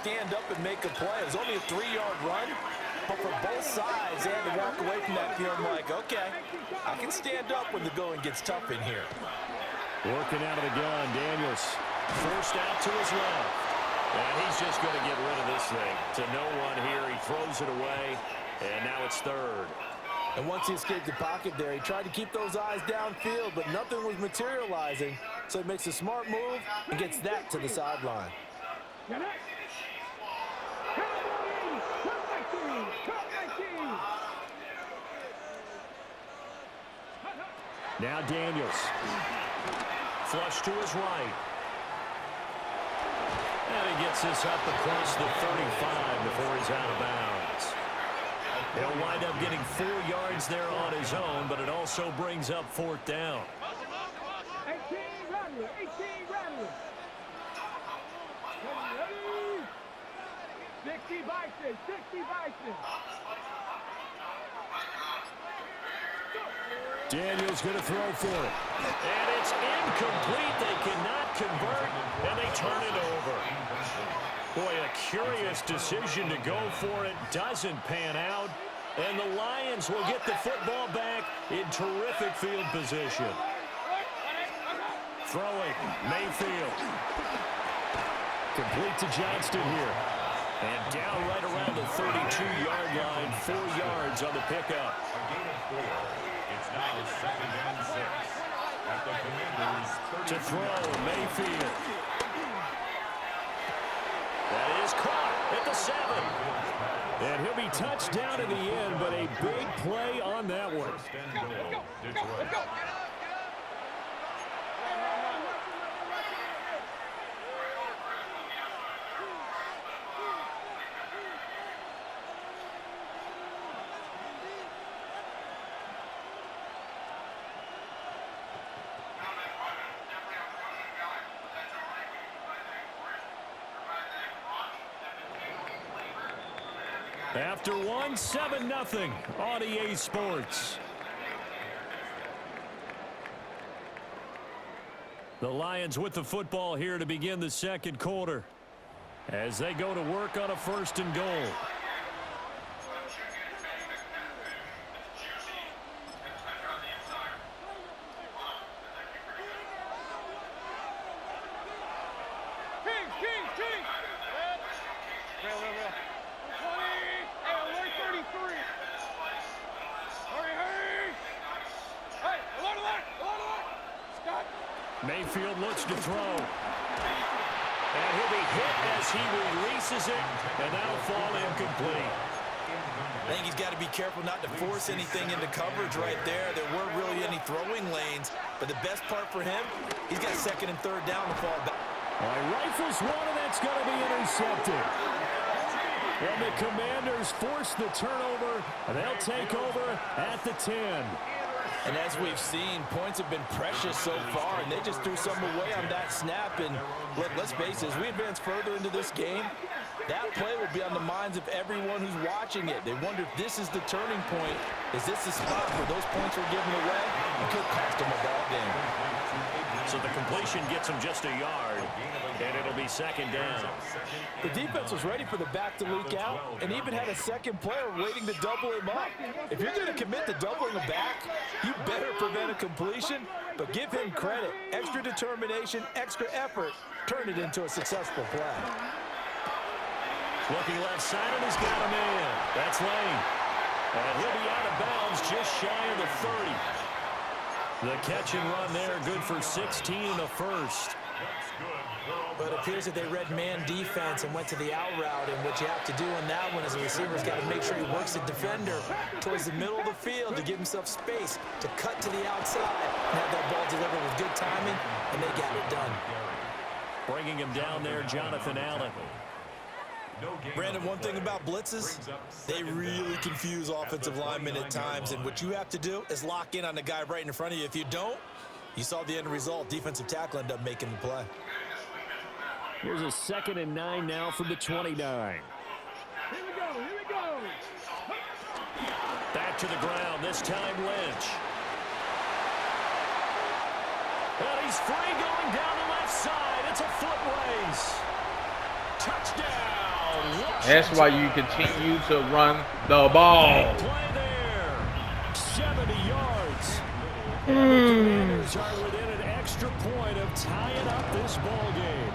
stand up and make a play. It was only a 3-yard run, but for both sides, they had to walk away from that feeling like, okay, I can stand up when the going gets tough in here. Working out of the gun, Daniels forced out to his left. And he's just going to get rid of this thing. To no one here, he throws it away, and now it's third. And once he escaped the pocket there, he tried to keep those eyes downfield, but nothing was materializing. So he makes a smart move and gets that to the sideline. Now Daniels. Flush to his right. And he gets this up across the 35 before he's out of bounds. He'll wind up getting 4 yards there on his own, but it also brings up fourth down. 18 Rattler, 18 Rattler. 60 Bison, 60 Bison. Daniels going to throw for it. And it's incomplete. They cannot convert, and they turn it over. Boy, a curious decision to go for it. Doesn't pan out. And the Lions will get the football back in terrific field position. Throwing, Mayfield. Complete to Johnston here. And down right around the 32-yard line. 4 yards on the pickup. It's now 2nd and 6. At the Commanders' 30. To throw, Mayfield. That is caught at the 7. And he'll be touched down in the end, but a big play on that one. First and goal, Detroit. After one, 7-0 on EA Sports. The Lions with the football here to begin the second quarter as they go to work on a 1st and goal. Mayfield looks to throw. And he'll be hit as he releases it, and that'll fall incomplete. I think he's got to be careful not to force anything into coverage right there. There weren't really any throwing lanes, but the best part for him, he's got 2nd and 3rd down to fall back. Rifles one, and that's going to be intercepted. And the Commanders force the turnover, and they'll take over at the 10. And as we've seen, points have been precious so far, and they just threw some away on that snap. And look, let's face it, as we advance further into this game, that play will be on the minds of everyone who's watching it. They wonder if this is the turning point. Is this the spot where those points were given away? It could cost them a ball game. So the completion gets him just a yard, and it'll be 2nd down. The defense was ready for the back to leak out and even had a second player waiting to double him up. If you're going to commit to doubling a back, you better prevent a completion, but give him credit. Extra determination, extra effort, turn it into a successful play. Looking left side, and he's got a man. That's Lane. And he'll be out of bounds just shy of the 30. The catch and run there, good for 16 in the 1st. But it appears that they read man defense and went to the out route, and what you have to do in that one is the receiver's got to make sure he works the defender towards the middle of the field to give himself space to cut to the outside and have that ball delivered with good timing, and they got it done. Bringing him down there, Jonathan Allen. Brandon, one thing about blitzes, they really confuse offensive linemen at times, and what you have to do is lock in on the guy right in front of you. If you don't, you saw the end result. Defensive tackle ended up making the play. Here's a 2nd and 9 now from the 29. Here we go, here we go. Back to the ground, this time Lynch. And he's free going down the left side. It's a foot race. Touchdown! That's why you continue to run the ball. Play there. 70 yards. And the Commanders are within an extra point of tying up this ball game.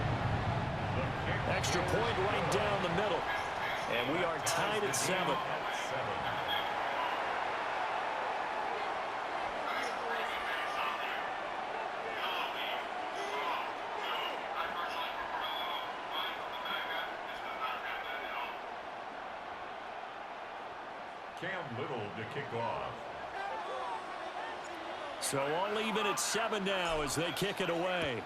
Extra point right down the middle. And we are tied at 7. Cam Little to kick off. So all even at 7 now as they kick it away.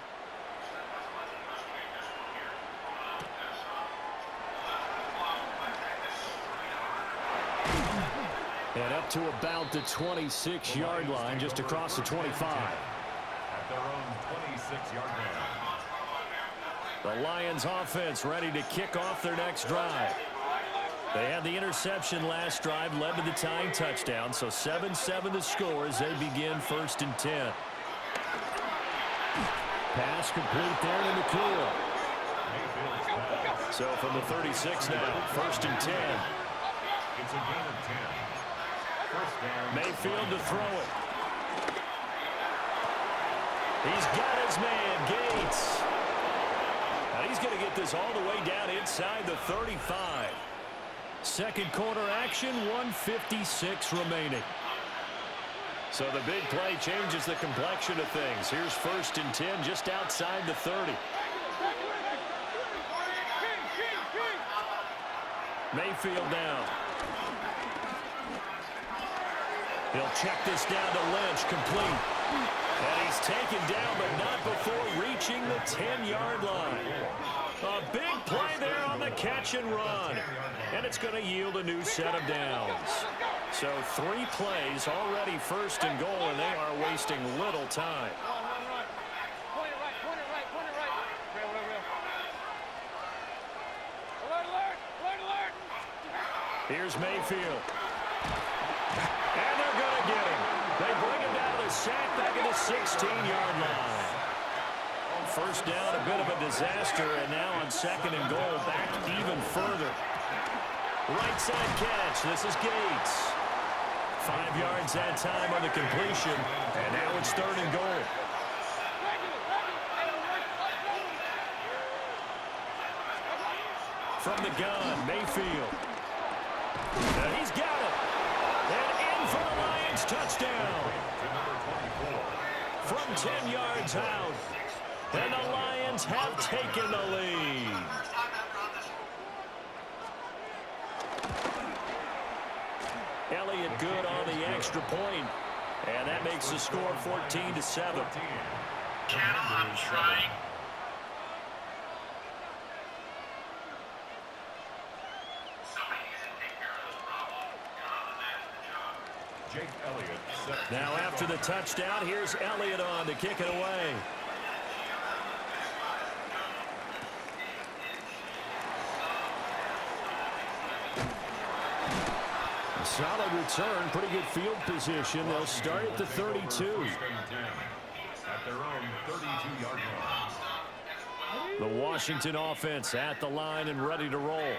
And up to about the 26-yard line, just across the 25. At their own 26-yard line. The Lions offense ready to kick off their next drive. They had the interception last drive, led to the tying touchdown, so 7-7 the score as they begin 1st and 10. Pass complete there to McCool. So from the 36 now, 1st and 10. It's a gain of 10. First down. Mayfield to throw it. He's got his man, Gates. Now he's going to get this all the way down inside the 35. Second quarter action, 1:56 remaining. So the big play changes the complexion of things. Here's 1st and 10 just outside the 30. Mayfield down. He'll check this down to Lynch, complete. And he's taken down, but not before reaching the 10-yard line. A big play there on the catch and run. And it's going to yield a new set of downs. So 3 plays already 1st and goal, and they are wasting little time. Here's Mayfield. And they're going to get him. They bring him down to the sack back at the 16-yard line. First down, a bit of a disaster, and now on 2nd and goal, back even further. Right side catch. This is Gates. 5 yards that time on the completion, and now it's 3rd and goal. From the gun, Mayfield. And he's got it. And in for the Lions, touchdown. From 10 yards out. And the Lions have taken the lead. Elliott good on the extra point. And that makes the score 14-7. I'm trying. Jake Elliott. Now after the touchdown, here's Elliott on to kick it away. Solid return, pretty good field position. They'll start at the 32. At their own 32-yard line. The Washington offense at the line and ready to roll.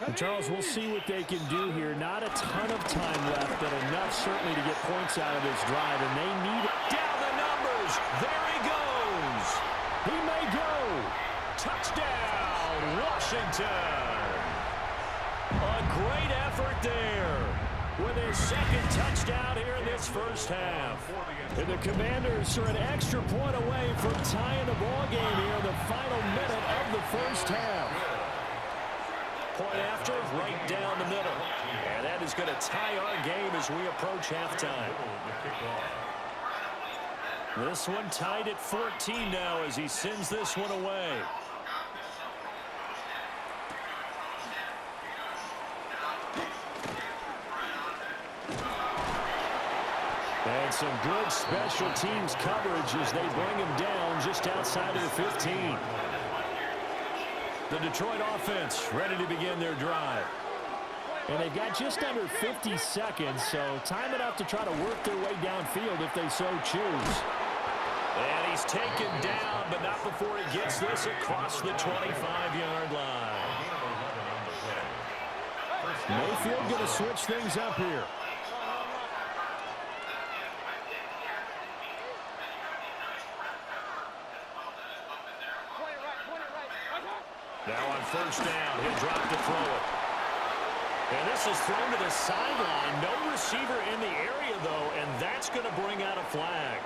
And Charles, we'll see what they can do here. Not a ton of time left, but enough certainly to get points out of this drive, and they need it. Down the numbers. There he goes. He may go. Touchdown, Washington. A great effort there with his 2nd touchdown here in this first half. And the Commanders are an extra point away from tying the ball game here in the final minute of the first half. Point after, right down the middle. And that is going to tie our game as we approach halftime. This one tied at 14 now as he sends this one away. And some good special teams coverage as they bring him down just outside of the 15. The Detroit offense ready to begin their drive. And they've got just under 50 seconds, so time enough to try to work their way downfield if they so choose. And he's taken down, but not before he gets this across the 25-yard line. Mayfield going to switch things up here. Now on first down, he'll drop to throw it. And this is thrown to the sideline. No receiver in the area, though, and that's going to bring out a flag.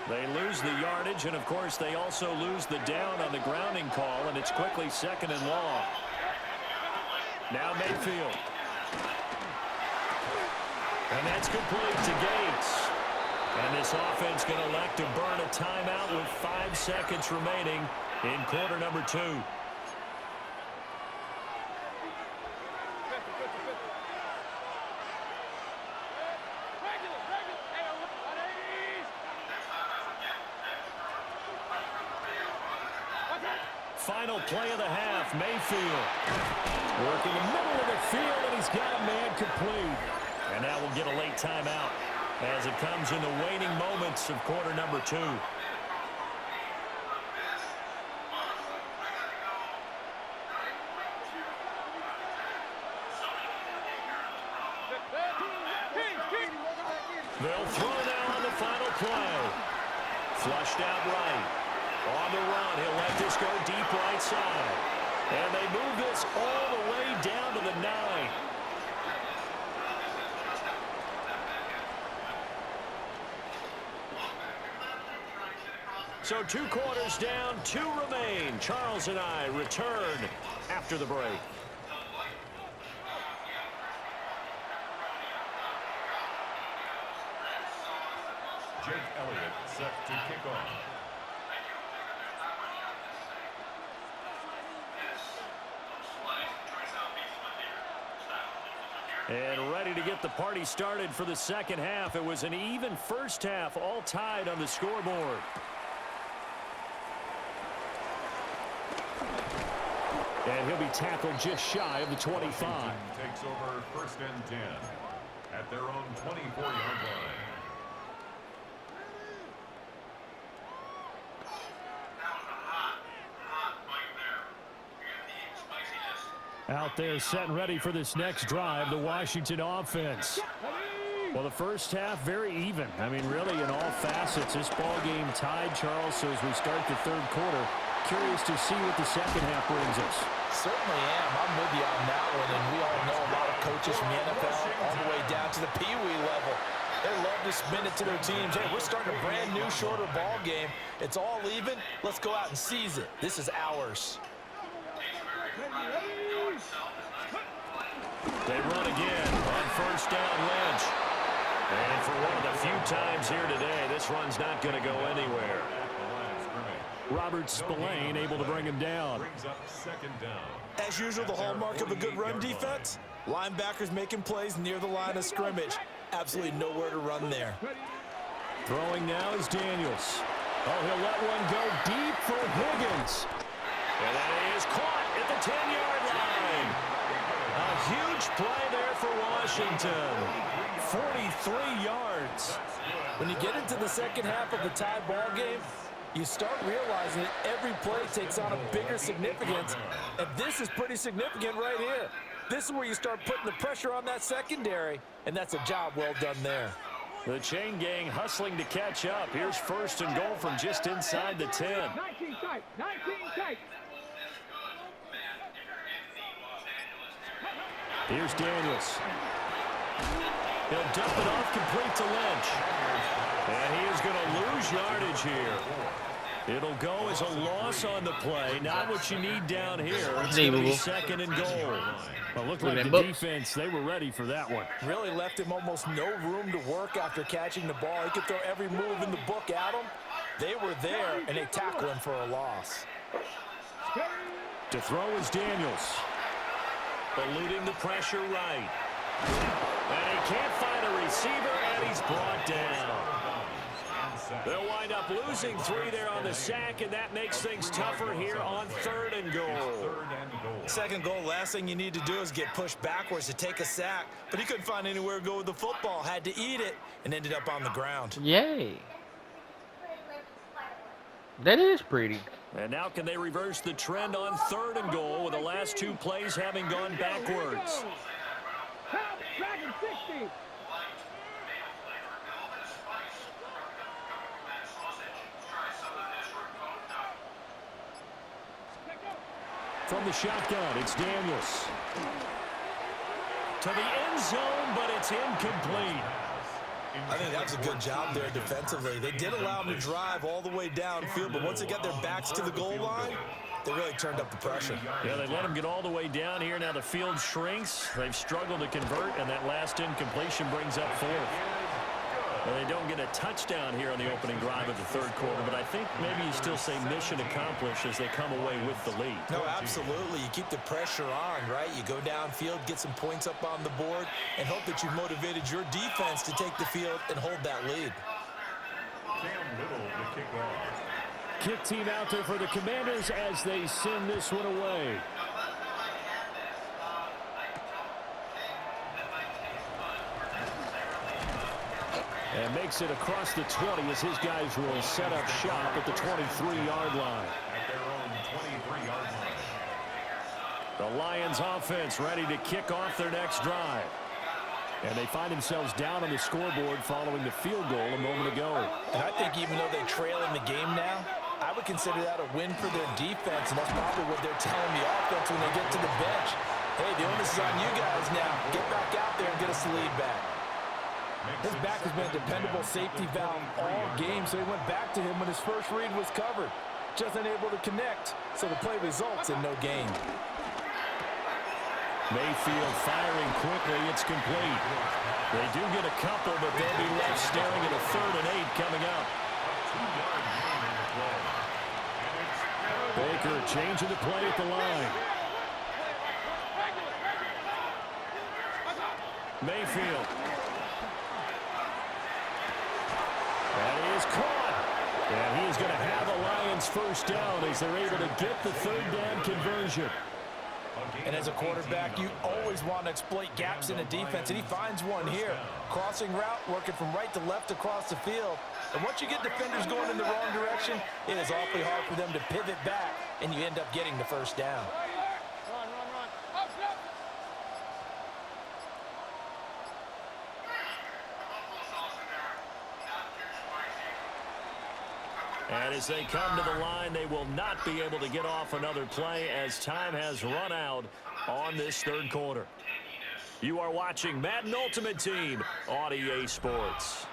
They lose the yardage, and, of course, they also lose the down on the grounding call, and it's quickly second and long. Now Mayfield. And that's complete to Gates. And this offense going to elect to burn a timeout with 5 seconds remaining in quarter number 2. Final play of the half, Mayfield. Working the middle of the field, and he's got a man complete. And now we'll get a late timeout as it comes in the waning moments of quarter number 2. They'll throw now on the final play. Flushed out right. On the run, he'll let this go deep right side. And they move this all the way down to the 9. So 2 quarters down, 2 remain. Charles and I return after the break. Jake Elliott set to kick off. And ready to get the party started for the second half. It was an even first half, all tied on the scoreboard. And he'll be tackled just shy of the 25. Washington takes over first and 10 at their own 24-yard line. Out there set and ready for this next drive, the Washington offense. Well, the first half, very even. I mean, really, in all facets, this ball game tied, Charles. So as we start the third quarter, curious to see what the second half brings us. Certainly am. I'm with you on that one. And we all know a lot of coaches from the NFL all the way down to the Pee Wee level. They love to spin it to their teams. Hey, we're starting a brand new, shorter ball game. It's all even. Let's go out and seize it. This is ours. They run again on first down, Lynch. And for one of the few times here today, this run's not going to go anywhere. Robert Spillane able to bring him down. Brings up second down. As usual, the hallmark of a good run defense, linebackers making plays near the line of scrimmage. Absolutely nowhere to run there. Throwing now is Daniels. Oh, he'll let one go deep for Higgins. And that is caught at the 10-yard line. A huge play there for Washington. 43 yards. When you get into the second half of the tie ball game, you start realizing that every play takes on a bigger significance, and this is pretty significant right here. This is where you start putting the pressure on that secondary, and that's a job well done there. The chain gang hustling to catch up. Here's first and goal from just inside the 10. 19 tight, 19 tight. Here's Daniels. He'll dump it off complete to Lynch. And he is going to lose yardage here. It'll go as a loss on the play. Not what you need down here. It's going to be second and goal. Well, looked like the defense, they were ready for that one. Really left him almost no room to work after catching the ball. He could throw every move in the book at him. They were there, and they tackled him for a loss. To throw is Daniels. Eluding the pressure right. And he can't find a receiver, and he's brought down. They'll wind up losing 3 there on the sack, and that makes things tougher here on third and goal. Second goal, last thing you need to do is get pushed backwards to take a sack. But he couldn't find anywhere to go with the football, had to eat it, and ended up on the ground. Yay. That is pretty. And now can they reverse the trend on 3rd and goal with the last 2 plays having gone backwards? Dragon 60. From the shotgun, it's Daniels. To the end zone, but it's incomplete. I think that was a good job there defensively. They did allow them to drive all the way downfield, but once they got their backs to the goal line, they really turned up the pressure. Yeah, they let them get all the way down here. Now the field shrinks. They've struggled to convert, and that last incompletion brings up 4th. Well, they don't get a touchdown here on the opening drive of the 3rd quarter, but I think maybe you still say mission accomplished as they come away with the lead. No, absolutely. You keep the pressure on, right? You go downfield, get some points up on the board, and hope that you've motivated your defense to take the field and hold that lead. Kick team out there for the Commanders as they send this one away. And makes it across the 20 as his guys will set up shop at the 23-yard line. At their own 23-yard line. The Lions offense ready to kick off their next drive. And they find themselves down on the scoreboard following the field goal a moment ago. And I think even though they trail in the game now, I would consider that a win for their defense, and that's probably what they're telling the offense when they get to the bench. Hey, the onus is on you guys now. Get back out there and get us the lead back. His back has been a dependable safety valve all game, so he went back to him when his first read was covered. Just unable to connect, so the play results in no gain. Mayfield firing quickly. It's complete. They do get a couple, but they'll be left staring at a 3rd and 8 coming up. Baker changing the play at the line. Mayfield. That is caught. And he is going to have a Lions first down as they're able to get the 3rd down conversion. And as a quarterback, you always want to exploit gaps in the defense, and he finds one here. Crossing route, working from right to left across the field. And once you get defenders going in the wrong direction, it is awfully hard for them to pivot back, and you end up getting the first down. And as they come to the line, they will not be able to get off another play as time has run out on this 3rd quarter. You are watching Madden Ultimate Team on EA Sports.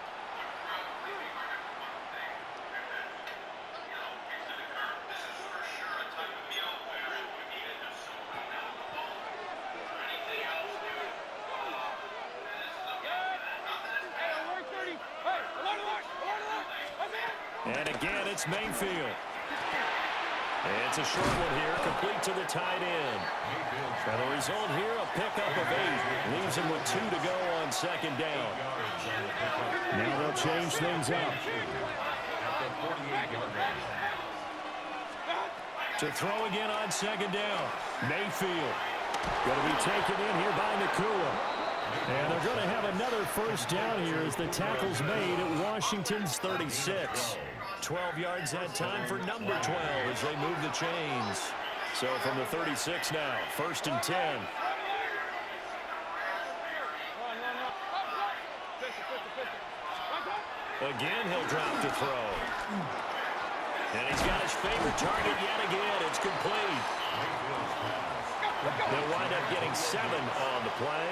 And again, it's Mayfield. It's a short one here, complete to the tight end. And the result here, a pickup of 8. Leaves him with 2 to go on 2nd down. Now they'll change things up. To throw again on 2nd down. Mayfield. Going to be taken in here by Nakua. And they're going to have another first down here as the tackle's made at Washington's 36. 12 yards that time for number 12 as they move the chains. So from the 36 now, 1st and 10. Again, he'll drop to throw. And he's got his favorite target yet again. It's complete. They'll wind up getting 7 on the play.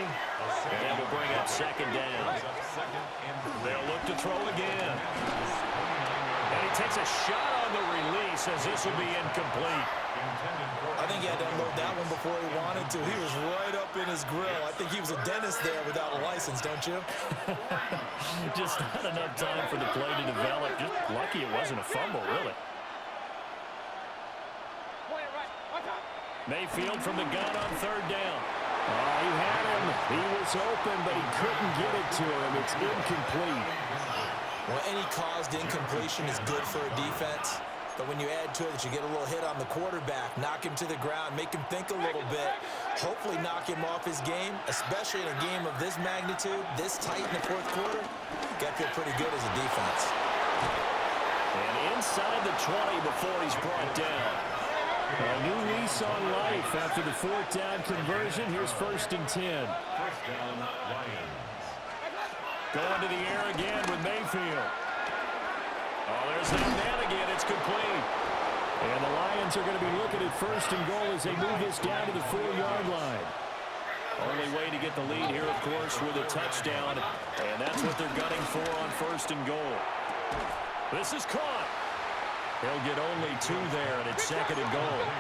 And that will bring up 2nd down. They'll look to throw again. And he takes a shot on the release as this will be incomplete. I think he had to unload that one before he wanted to. He was right up in his grill. I think he was a dentist there without a license, don't you? Just not enough time for the play to develop. Just lucky it wasn't a fumble, really. Mayfield from the gun on 3rd down. He had him. He was open, but he couldn't get it to him. It's incomplete. Well, any caused incompletion is good for a defense. But when you add to it that you get a little hit on the quarterback, knock him to the ground, make him think a little bit, hopefully knock him off his game, especially in a game of this magnitude, this tight in the 4th quarter, got to feel pretty good as a defense. And inside the 20 before he's brought down. A new lease on life after the fourth down conversion. Here's 1st and 10. First down, Lions. Going to the air again with Mayfield. Oh, there's that man again. It's complete. And the Lions are going to be looking at 1st and goal as they move this down to the 4-yard line. Only way to get the lead here, of course, with a touchdown. And that's what they're gunning for on 1st and goal. This is caught. He'll get only 2 there, and it's 2nd and goal. A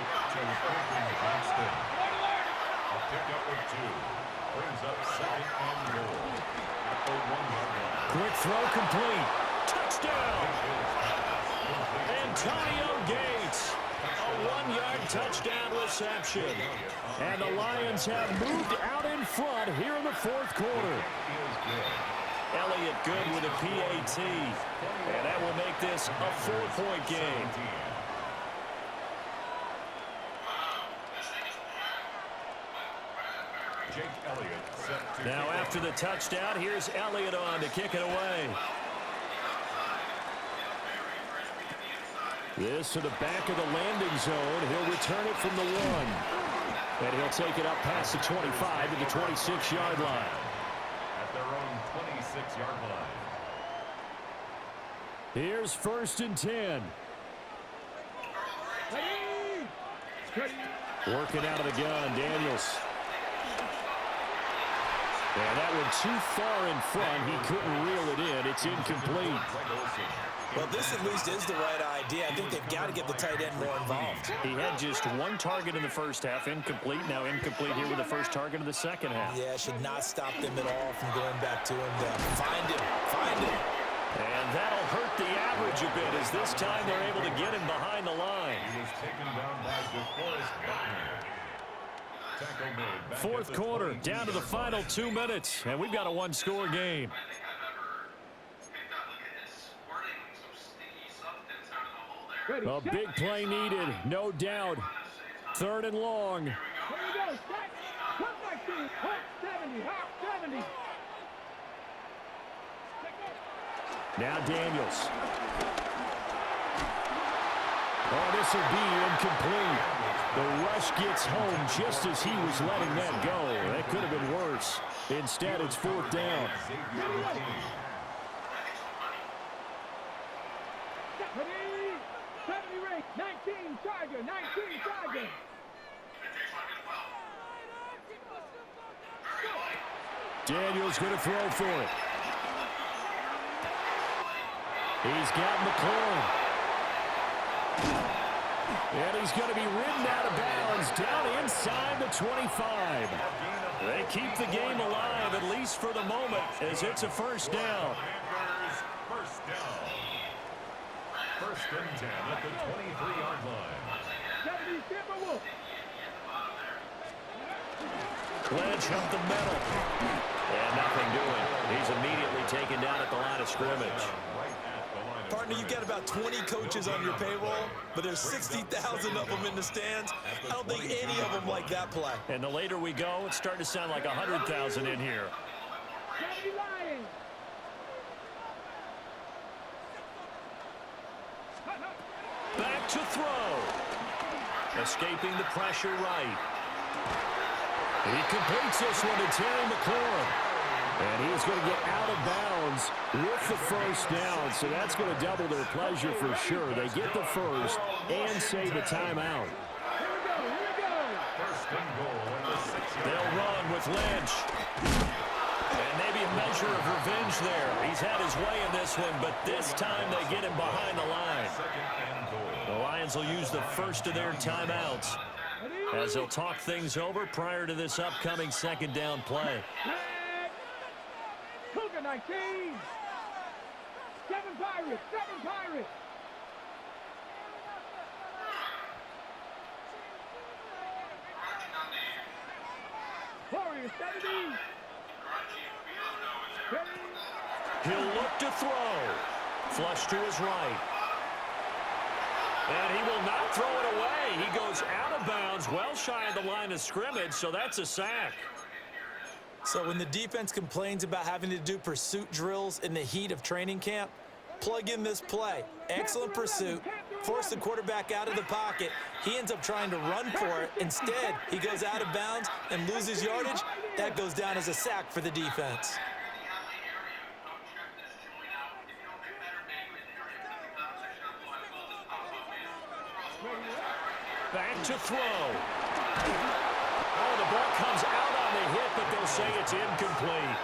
pickup of 2. Brings up 2nd and goal. At the 1-yard line. Quick throw complete. Touchdown. Antonio Gates. A 1-yard touchdown reception. And the Lions have moved out in front here in the 4th quarter. Elliott good with a PAT. And that will make this a 4-point game. Jake Elliott set to Now after the touchdown, here's Elliott on to kick it away. This to the back of the landing zone. He'll return it from the 1. And he'll take it up past the 25 to the 26-yard line. at their own 26-yard line. Here's 1st and 10. Working out of the gun, Daniels. And that one too far in front. He couldn't reel it in. It's incomplete. Well, this at least is the right idea. I think they've got to get the tight end more involved. He had just 1 target in the first half, incomplete. Now incomplete here with the first target of the second half. Yeah, should not stop them at all from going back to him to find him. And that'll hurt the average a bit as this time they're able to get him behind the line. He was taken down by DeForest Buckner. Tackle made back 4th at the quarter, 22. down to the final 2 minutes, and we've got a 1-score game. A big play needed, no doubt. 3rd and long. Here we go. Set. Hot 19. Hot 70. Hot 70. Now Daniels. Oh, this will be incomplete. The rush gets home just as he was letting that go. That could have been worse. Instead, it's 4th down. Ready? 70 rate. 19 Tiger. 19 Tiger. Daniels going to throw for it. He's got McLaurin. And he's going to be ridden out of bounds down inside the 25. They keep the game alive, at least for the moment, as it's a 1st down. First down. 1st and 10 at the 23-yard line. 70 Timberwolves. Lynch up the middle. And nothing doing. He's immediately taken down at the line of scrimmage. Partner, you've got about 20 coaches on your payroll, but there's 60,000 of them in the stands. I don't think any of them like that play. And the later we go, it's starting to sound like 100,000 in here. 70 Lions. Back to throw. Escaping the pressure right. He completes this one to Terry McLaurin. And he's going to get out of bounds with the 1st down. So that's going to double their pleasure for sure. They get the 1st and save a timeout. Here we go. 1st and goal at the 6-yard line. They'll run with Lynch. And maybe a measure of revenge there. He's had his way in this one, but this time they get him behind the line. 2nd and goal. The Lions will use the first of their timeouts as they'll talk things over prior to this upcoming 2nd down play. Cougar 19. 7 Pirates. 7 Pirates. Warriors 70. He'll look to throw. Flush to his right. And he will not throw it away. He goes out of bounds, well shy of the line of scrimmage, so that's a sack. So when the defense complains about having to do pursuit drills in the heat of training camp, plug in this play. Excellent pursuit. Force the quarterback out of the pocket. He ends up trying to run for it. Instead, he goes out of bounds and loses yardage. That goes down as a sack for the defense. Back to throw. Oh, the ball comes out on the hit, but they'll say it's incomplete.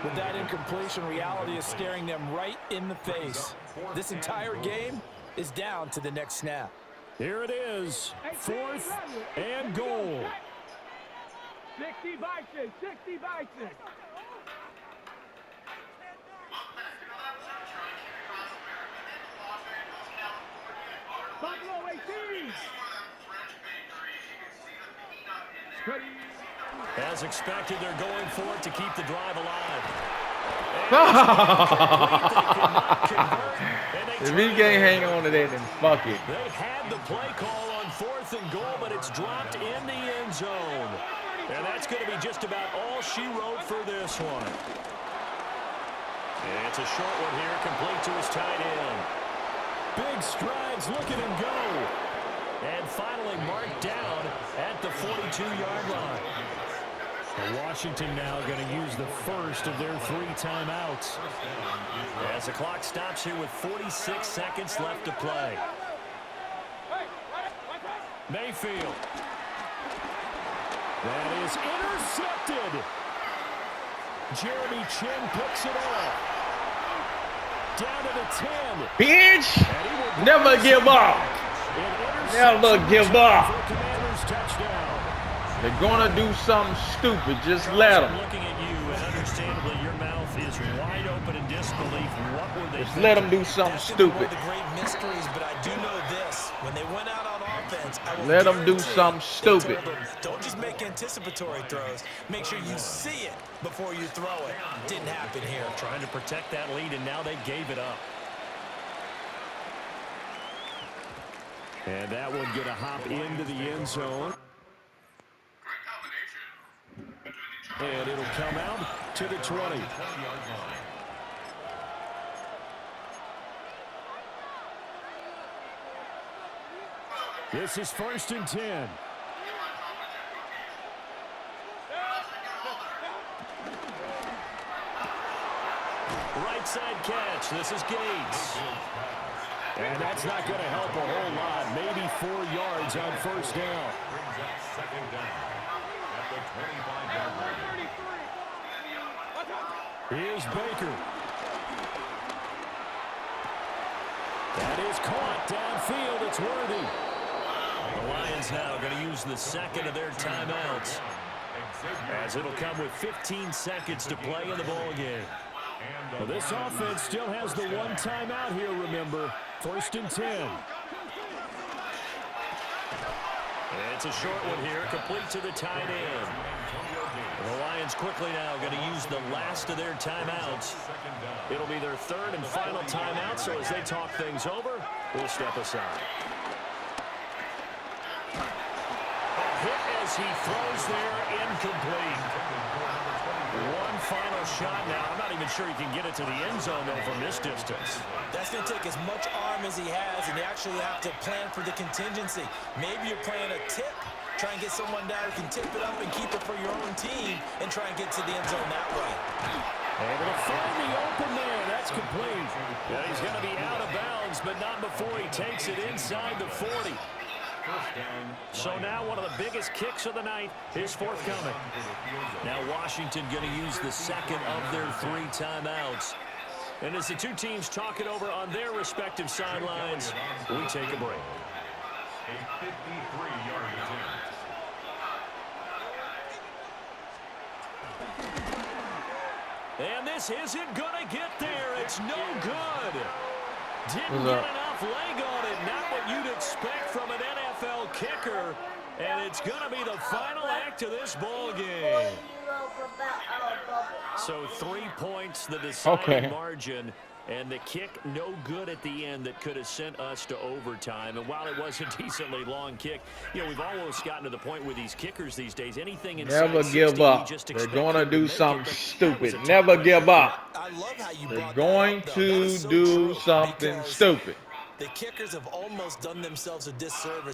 With that incompletion, reality is staring them right in the face. This entire game is down to the next snap. Here it is, 4th and goal. 60 by 6, 60 by 6. Buffalo 18. As expected, they're going for it to keep the drive alive. If he can't hang on to that, then fuck it. They had the play call on 4th and goal, but it's dropped in the end zone. And that's going to be just about all she wrote for this one. And it's a short one here, complete to his tight end. Big strides, look at him go. And finally marked down at the 42-yard line. Washington now going to use the first of their 3 timeouts. As the clock stops here with 46 seconds left to play. Mayfield. That is intercepted. Jeremy Chin picks it off. Down to the 10. Bitch! Never give up. Never give up. For a Commanders touchdown. They're gonna do something stupid. Just let them. Looking at you, and understandably, your mouth is wide open in disbelief. What were they Just let them do something That's stupid. one of the great mysteries, but I do know this. When they went out on offense, I will Let them do guarantee something they stupid. told them, don't just make anticipatory throws. Make sure you see it before you throw it. Didn't happen here. Trying to protect that lead, and now they gave it up. And that one going to hop into the end zone. And it'll come out to the 20. This is 1st and 10. Right side catch. This is Gates. And that's not going to help a whole lot. Maybe 4 yards on 1st down. Here's Baker. That is caught downfield. It's Worthy. The Lions now going to use the second of their timeouts, as it'll come with 15 seconds to play in the ball game. Well, this offense still has the 1 timeout here, remember. 1st and 10. It's a short one here, complete to the tight end. The Lions quickly now going to use the last of their timeouts. It'll be their 3rd and final timeout, so as they talk things over, we'll step aside. A hit as he throws there, incomplete. One final shot now. I'm not even sure he can get it to the end zone, though, from this distance. That's going to take as much arm as he has, and you actually have to plan for the contingency. Maybe you're playing a tip. Try and get someone down who can tip it up and keep it for your own team and try and get to the end zone that way. Able to find the open there. That's complete. Yeah, he's going to be out of bounds, but not before he takes it inside the 40. So now one of the biggest kicks of the night is forthcoming. Now Washington going to use the second of their 3 timeouts. And as the 2 teams talk it over on their respective sidelines, we take a break. A 53-yard attempt. And this isn't going to get there. It's no good. Didn't get enough leg on it. Not what you'd expect from an NFL kicker. And it's going to be the final act of this ball game. So 3 points, the deciding margin. And the kick no good at the end that could have sent us to overtime. And while it was a decently long kick, you know, we've almost gotten to the point with these kickers these days. Anything inside Never 60, give up. we just They're expect going to them do make something it, but stupid. that was a Never tough give up. I love how you They're brought going that up, though. That to is so do true, something because stupid. the kickers have almost done themselves a disservice